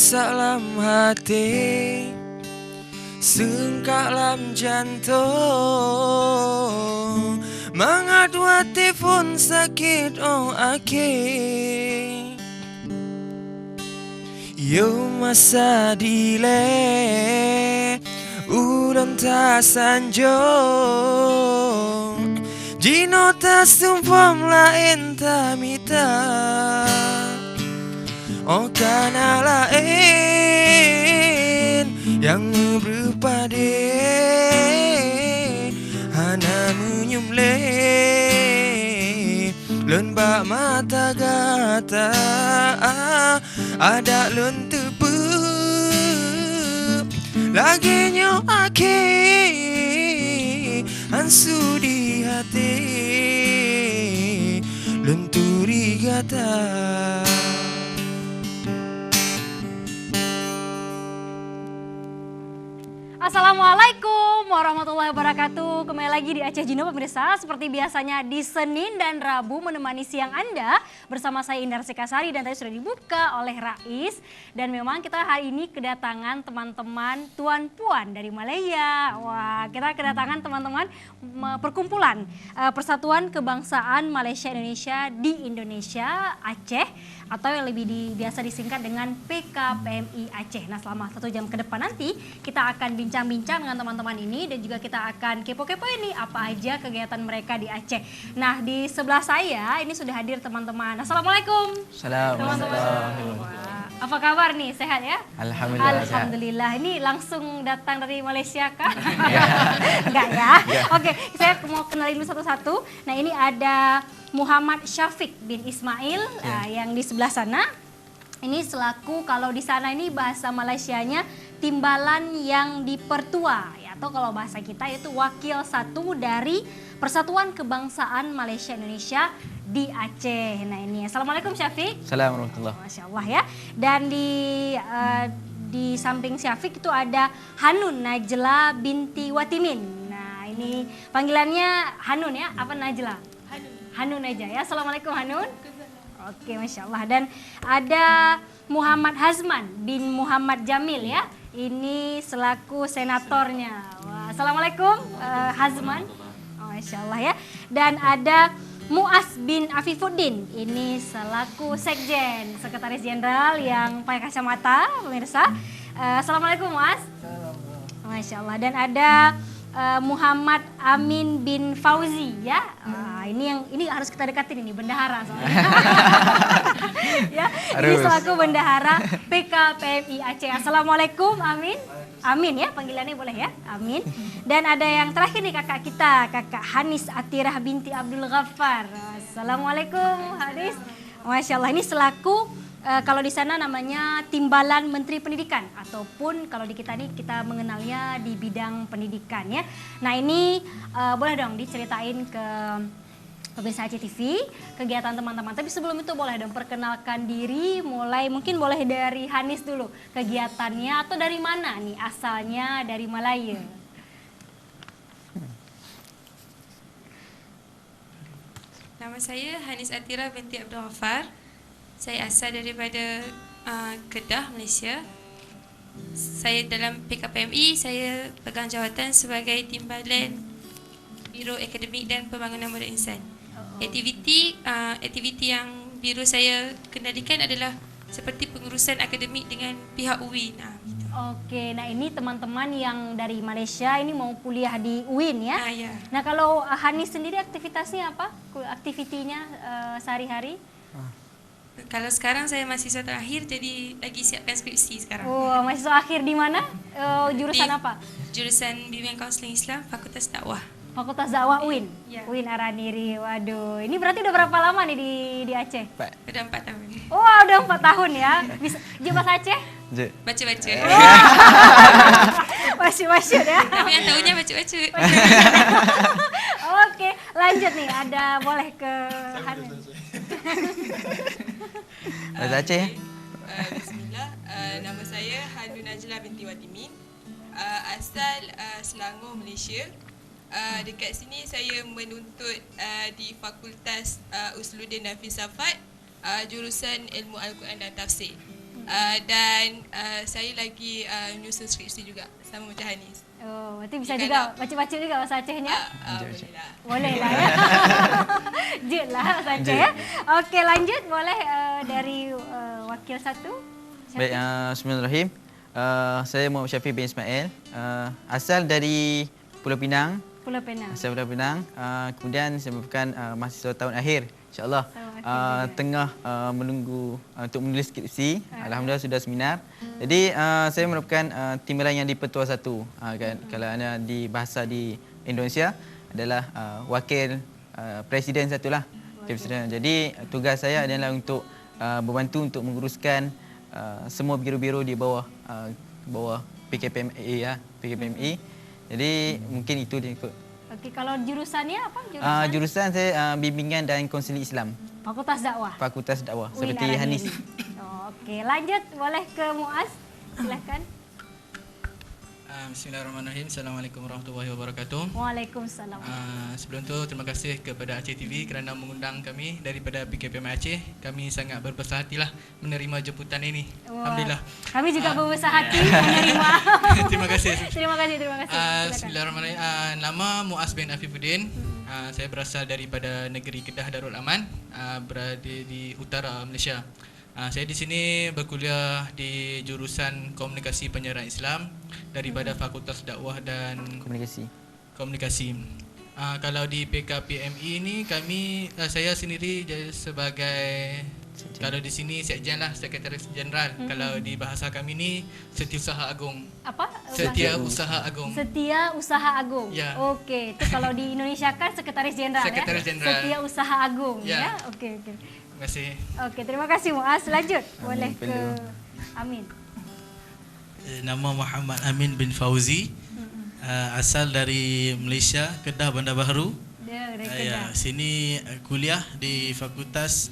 salam hati, sengkak lam jantung, mangat wati pun sakit oh aki. Yo masa dile udon ta sanjung, jino ta sumpam lain ta mita. Oh karena lain yang berpade hana menyumle lembak mata gata ada lentepu lagi nyoaki ansu di hati lenturi gata. Assalamualaikum warahmatullahi wabarakatuh. Kembali lagi di Aceh Jino pemirsa. Seperti biasanya di Senin dan Rabu menemani siang Anda bersama saya Indar Sekasari, dan tadi sudah dibuka oleh Rais. Dan memang kita hari ini kedatangan teman-teman tuan puan dari Malaysia. Wah, kita kedatangan teman-teman perkumpulan Persatuan Kebangsaan Malaysia Indonesia di Indonesia Aceh, atau yang lebih biasa disingkat dengan PKPMI Aceh. Nah, selama 1 jam ke depan nanti kita akan bincang-bincang dengan teman-teman ini, dan juga kita akan kepo-kepo ini apa aja kegiatan mereka di Aceh. Nah, di sebelah saya ini sudah hadir teman-teman. Assalamualaikum. Assalamualaikum. Wah, apa kabar nih? Sehat ya? Alhamdulillah. Alhamdulillah. Ini langsung datang dari Malaysia kah? Enggak ya? Oke, saya mau kenalin dulu satu-satu. Nah, ini ada Muhammad Syafiq bin Ismail yang di sebelah sana. Ini selaku, kalau di sana ini bahasa Malaysianya timbalan yang dipertua, ya, atau kalau bahasa kita itu wakil satu dari Persatuan Kebangsaan Malaysia Indonesia di Aceh. Nah ini, Assalamualaikum Syafiq. Assalamualaikum warahmatullahi. Masya Allah ya. Dan di samping Syafiq itu ada Hanun Najla binti Watimin. Nah ini panggilannya Hanun ya, apa Najla? Hanun aja ya. Assalamualaikum Hanun. Oke, Masya Allah. Dan ada Muhammad Hazman bin Muhammad Jamil ya. Ini selaku senatornya. Wah, Assalamualaikum Hazman. Oh, Masya Allah ya. Dan ada Muaz bin Afifuddin. Ini selaku sekjen, sekretaris jenderal yang pakai kacamata, pemirsa. Assalamualaikum Muaz. Masya Allah. Dan ada Muhammad Amin bin Fauzi ya. Ini harus kita dekatin ini, bendahara soalnya. Ya, ini selaku bendahara PKPMI Aceh. Assalamualaikum Amin. Amin ya, panggilannya boleh ya, Amin. Dan ada yang terakhir nih kakak kita, Kakak Hanis Atirah binti Abdul Ghaffar. Assalamualaikum Hanis. Masya Allah, ini selaku kalau di sana namanya Timbalan Menteri Pendidikan, ataupun kalau di kita ini kita mengenalnya di bidang pendidikan ya. Nah ini boleh dong diceritain ke pemirsa Aceh TV kegiatan teman-teman. Tapi sebelum itu boleh dong perkenalkan diri, mungkin boleh dari Hanis dulu, kegiatannya atau dari mana nih, asalnya dari Malaya. Nama saya Hanis Atirah binti Abdul Ghaffar. Saya asal daripada Kedah, Malaysia. Saya dalam PKPMI, saya pegang jawatan sebagai Timbalan Biro Akademik dan Pembangunan Modal Insan. Aktiviti yang biro saya kendalikan adalah seperti pengurusan akademik dengan pihak UIN. Oke, nah ini teman-teman yang dari Malaysia ini mau kuliah di UIN ya. Ya. Nah kalau Hanis sendiri aktivitasnya apa? Aktivitinya sehari-hari? Kalau sekarang saya mahasiswa terakhir, jadi lagi siapkan skripsi sekarang. Oh, mahasiswa akhir di mana? Jurusan apa? Jurusan Bimbingan Kaunseling Islam, Fakultas Dakwah. Fakultas Dakwah UIN? Ya. UIN Araniri, waduh. Ini berarti udah berapa lama nih di Aceh? Udah 4 tahun. Wah, udah 4 tahun ya. Bisa bahasa Aceh? Baca-baca. Masih ya. Tapi yang tahunya baca-baca. Oke, lanjut nih. Ada boleh ke Hanun. Bahasa Aceh ya? Bismillah, nama saya Hanun Najla binti Watimin, asal Selangor, Malaysia. Dekat sini saya menuntut di Fakultas Usluddin dan Filsafat, jurusan Ilmu Al-Quran dan Tafsir. Dan saya lagi menyusun skripsi juga sama macam Hanis. Oh, berarti bisa Jika juga nak- baca-baca juga bahasa Acehnya? Boleh lah. Boleh lah ya. Jut lah bahasa Aceh ya. Okey, lanjut boleh dari wakil satu. Baik, bismillahirrahmanirrahim. Saya Muhammad Syafiq bin Ismail. Asal dari Pulau Pinang. Pulau Penang. Asal Pulau Pinang. Kemudian saya merupakan mahasiswa tahun akhir. InsyaAllah. Tengah menunggu untuk menulis skripsi. Alhamdulillah sudah seminar. Jadi saya merupakan timbalan yang di Petua 1. Kan, kalau anda di bahasa di Indonesia adalah wakil presiden satulah. Presiden. Jadi tugas saya adalah untuk membantu untuk menguruskan semua biro-biro di bawah PKPME ya, PKPME. Jadi mungkin itu dia ikut. Okey, kalau jurusannya apa? Jurusan saya bimbingan dan konseling Islam. Fakultas Dakwah. Fakultas Dakwah UIN seperti Arah Hanis. Diri. Oh, okey, lanjut boleh ke Muaz. Silakan. Bismillahirrahmanirrahim. Assalamualaikum warahmatullahi wabarakatuh. Waalaikumsalam. Sebelum tu terima kasih kepada Aceh TV kerana mengundang kami daripada PKPM Aceh. Kami sangat berbesar hatilah menerima jemputan ini. Wah, Alhamdulillah. Kami juga berbesar hati menerima. Terima kasih. Terima kasih. Silakan. Bismillahirrahmanirrahim. Nama Muaz bin Afifuddin. Saya berasal daripada negeri Kedah Darul Aman, berada di utara Malaysia. Saya di sini berkuliah di jurusan Komunikasi Penyiaran Islam daripada Fakultas Dakwah dan Komunikasi. Kalau di PKPME ni saya sendiri sebagai kalau di sini sekjen lah, Sekretaris Jeneral. Kalau di bahasa kami ni Setiausaha Agung. Apa? Setiausaha Agung. Setiausaha Agung. Ya. Okey, itu kalau di Indonesia kan Sekretaris Jeneral ya. Sekretaris Jeneral. Setiausaha Agung Ya. ya. Okey. Terima kasih. Okey, terima kasih Muaz. Lanjut. Boleh ke Amin. Nama Muhammad Amin bin Fauzi. Asal dari Malaysia, Kedah Bandar Baharu. Dia dari Kedah. Sini kuliah di Fakultas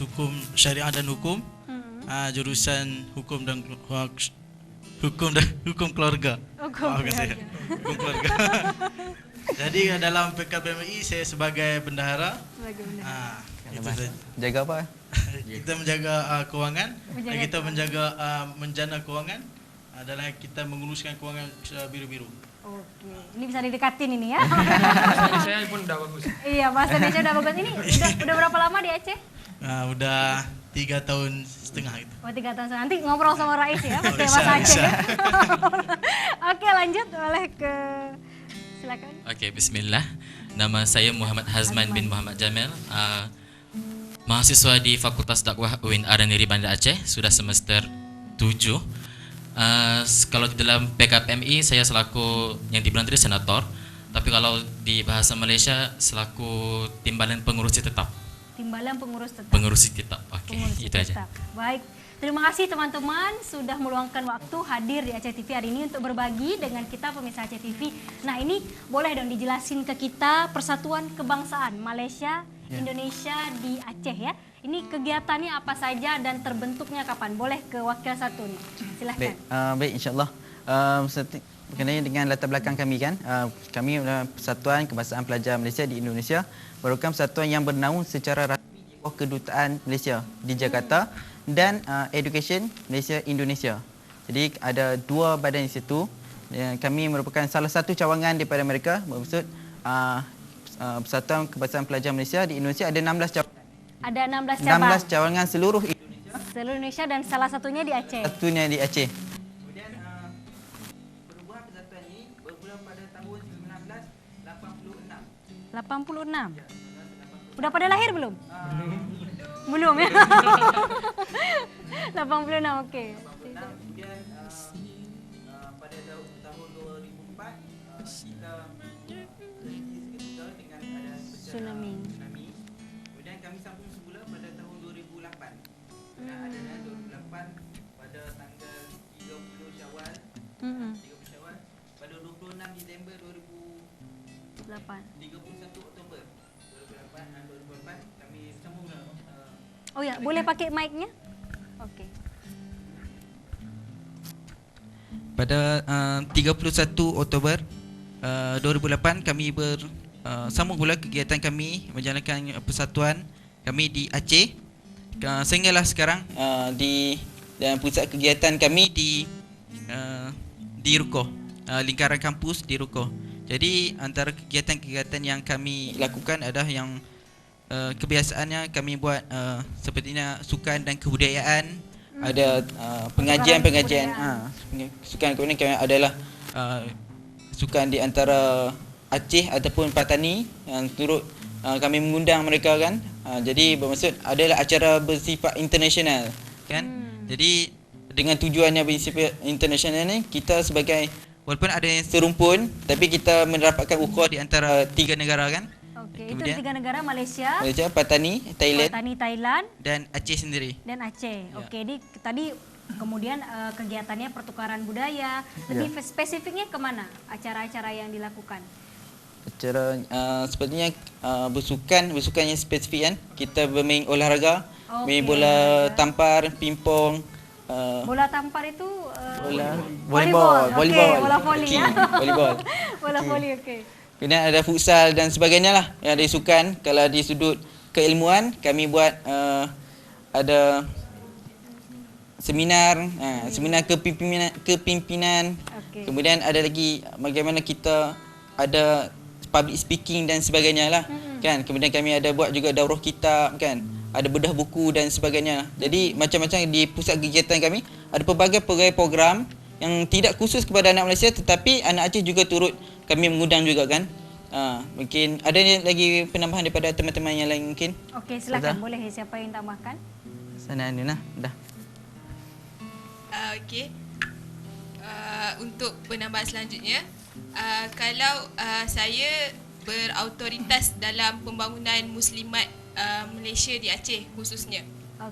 Hukum Syariah dan Hukum. Jurusan Hukum Keluarga. Hukum keluarga. Hukum Keluarga. Jadi dalam PKPMI saya sebagai bendahara. Itu saja. Jaga apa? Kita menjaga kewangan, Menjaga kita menjaga menjana kewangan adalah kita menguruskan kewangan biru-biru. Okey. Ini bisa didekatin ini ya. Saya pun dah bagus. Iya, bahasa Indonesia udah bagus. Ini udah berapa lama di Aceh? Udah 3 tahun setengah itu. Oh, 3 tahun. Nanti ngobrol sama Rais ya, pakai Bisa, bahasa Aceh. bisa. Ya? Oke, lanjut boleh ke silakan. Okey, bismillah. Nama saya Muhammad Hazman bin Muhammad Jamil. Mahasiswa di Fakultas Dakwah UIN Arah Diri Bandar Aceh, sudah semester 7. Kalau di dalam PKPMI saya selaku yang dibilang tadi senator, tapi kalau di bahasa Malaysia selaku timbalan pengurusi tetap. Timbalan pengurus tetap. Pengurusi tetap. Okey, Pengurus itu aja. tetap. Baik. Terima kasih teman-teman sudah meluangkan waktu hadir di Aceh TV hari ini untuk berbagi dengan kita pemirsa Aceh TV. Nah, ini boleh dong dijelasin ke kita Persatuan Kebangsaan Malaysia Indonesia di Aceh ya. Ini kegiatannya apa saja dan terbentuknya kapan? Boleh ke wakil satu nih. Silakan. Baik, insyaAllah. Berkenaan dengan latar belakang kami kan, kami adalah Persatuan Kebangsaan Pelajar Malaysia di Indonesia, merupakan persatuan yang bernaung secara rasmi di bawah Kedutaan Malaysia di Jakarta dan Education Malaysia Indonesia. Jadi ada 2 badan di situ. Kami merupakan salah satu cawangan daripada mereka. Bermaksud Persatuan Kebangsaan Pelajar Malaysia di Indonesia ada 16 cawangan. Ada 16 cabang. 16 cawangan seluruh Indonesia. Seluruh Indonesia dan salah satunya di Aceh. Satunya di Aceh. Kemudian perubahan persatuan ini bermula pada tahun 1986. 86. Udah pada lahir belum? Belum ya. 86 okey. Kemudian pada tahun 2004 kita dengan ada Tsunami. Kemudian kami sambung semula pada tahun 2008. Dan adalah 2008 pada tanggal 30 Syawal. 30 Syawal pada 26 Disember 2008. 31 Oktober 2008 dan 2008 kami sambung. Oh ya, boleh pakai mic-nya? Okey. Pada 31 Oktober 2008 kami sambung pula kegiatan kami menjalankan persatuan kami di Aceh. sehinggalah sekarang di dan pusat kegiatan kami di Rukoh, lingkaran kampus di Rukoh. Jadi antara kegiatan-kegiatan yang kami lakukan adalah yang kebiasaannya kami buat sepertinya sukan dan kebudayaan, ada pengajian-pengajian sukan. Kemudian kami adalah sukan di antara Aceh ataupun Patani yang turut kami mengundang mereka kan. Jadi bermaksud adalah acara bersifat international kan. Jadi dengan tujuannya bersifat international ni, kita sebagai walaupun ada yang serumpun tapi kita mendapatkan ukhuwah di antara 3 negara kan. Okey, itu 3 negara, Malaysia, Patani, Thailand, dan Aceh sendiri. Dan Aceh. Okey, tadi kemudian kegiatannya pertukaran budaya, lebih spesifiknya kemana acara-acara yang dilakukan? Acara sepertinya bersukan yang spesifik kan. Kita bermain olahraga, main bola tampar, pingpong. Bola tampar itu volleyball. Bola voli ya. Volleyball. Bola voli, okey. Kemudian ada futsal dan sebagainya lah yang ada sukan. Kalau di sudut keilmuan kami buat ada seminar, seminar kepimpinan. Kemudian ada lagi bagaimana kita ada public speaking dan sebagainya lah kan. Kemudian kami ada buat juga daurah kitab kan, ada bedah buku dan sebagainya. Jadi macam-macam di pusat kegiatan kami ada pelbagai program yang tidak khusus kepada anak Malaysia tetapi anak Aceh juga turut kami mengundang juga kan. Mungkin ada lagi penambahan daripada teman-teman yang lain mungkin. Okey, silakan. Boleh siapa yang tambahkan? Sana Anuna dah. Okey. Untuk penambahan selanjutnya, kalau saya berautoritas dalam pembangunan muslimat Malaysia di Aceh khususnya.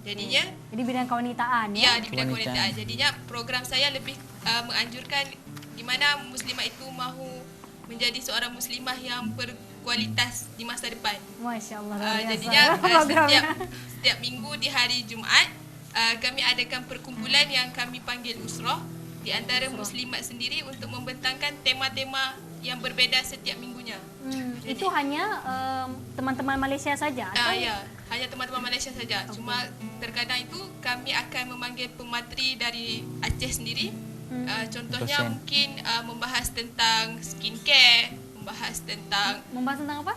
Jadinya jadi bidang kewanitaan ya. Ya, di bidang kewanitaan. Jadinya program saya lebih menganjurkan di mana muslimat itu mahu menjadi seorang muslimah yang berkualitas di masa depan. Masya-Allah. Jadinya setiap minggu di hari Jumaat kami adakan perkumpulan yang kami panggil usrah di antara muslimat sendiri untuk membentangkan tema-tema yang berbeza setiap minggunya. Jadi, itu hanya teman-teman Malaysia saja atau? Ya, hanya teman-teman Malaysia saja. Cuma terkadang itu kami akan memanggil pemateri dari Aceh sendiri. Contohnya mungkin membahas tentang skincare, membahas tentang apa?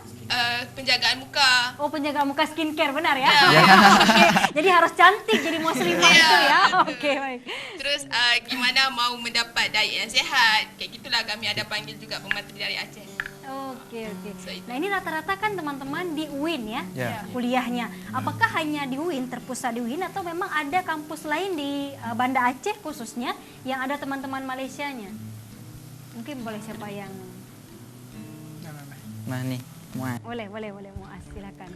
Penjagaan muka. Oh, penjagaan muka skincare, benar ya? Okay. Jadi harus cantik jadi muslimah itu ya. Okey, baik. Terus gimana mau mendapat diet yang sihat? Kayak gitulah kami ada panggil juga pemateri dari Aceh. Okey. Nah, ini rata-rata kan teman-teman di UIN ya, kuliahnya. Apakah hanya di UIN, terpusat di UIN atau memang ada kampus lain di Banda Aceh khususnya yang ada teman-teman Malaysianya? Mungkin boleh siapa yang Ni, Muaz. Boleh Muaz, silakan.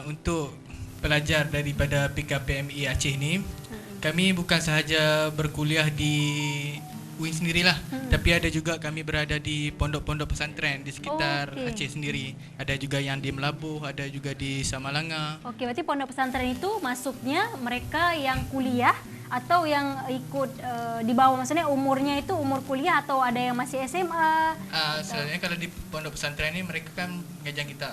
Untuk pelajar daripada PKPMI Aceh ni, kami bukan sahaja berkuliah di UIN sendirilah, tapi ada juga kami berada di pondok-pondok pesantren di sekitar Aceh sendiri. Ada juga yang di Melabuh, ada juga di Samalanga. Okey, berarti pondok pesantren itu masuknya mereka yang kuliah atau yang ikut di bawah, maksudnya umurnya itu umur kuliah atau ada yang masih SMA? Sebenarnya kalau di pondok pesantren ni mereka kan mengajar kita.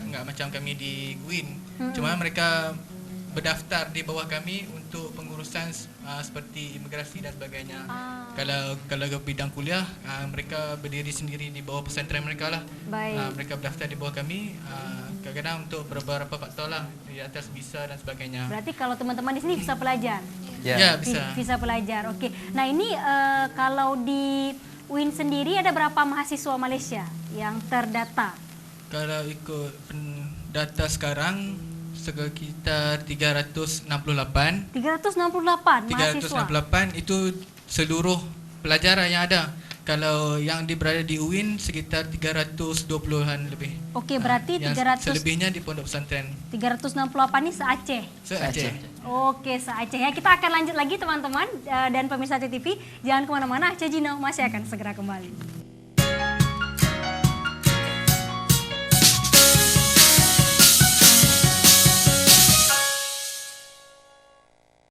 Enggak macam kami di UIN. Cuma mereka berdaftar di bawah kami untuk pengurusan seperti imigrasi dan sebagainya. Kalau ke bidang kuliah, mereka berdiri sendiri di bawah pesantren mereka lah. Mereka berdaftar di bawah kami. Kadang-kadang untuk beberapa faktor lah, di atas visa dan sebagainya. Berarti kalau teman-teman di sini bisa pelajar? Ya, bisa. Visa pelajar, okey. Nah, ini kalau di UIN sendiri ada berapa mahasiswa Malaysia yang terdata? Kalau ikut data sekarang, sekitar 368. 368 mahasiswa? 368 itu seluruh pelajar yang ada. Kalau yang berada di UIN sekitar 320-an lebih. Okey, berarti 300 selebihnya di pondok pesantren. 368 ni se-Aceh. Se-Aceh. Okey, se-Aceh ya. Kita akan lanjut lagi teman-teman dan pemirsa TTV. Jangan kemana-mana, Aceh Jino masih akan segera kembali.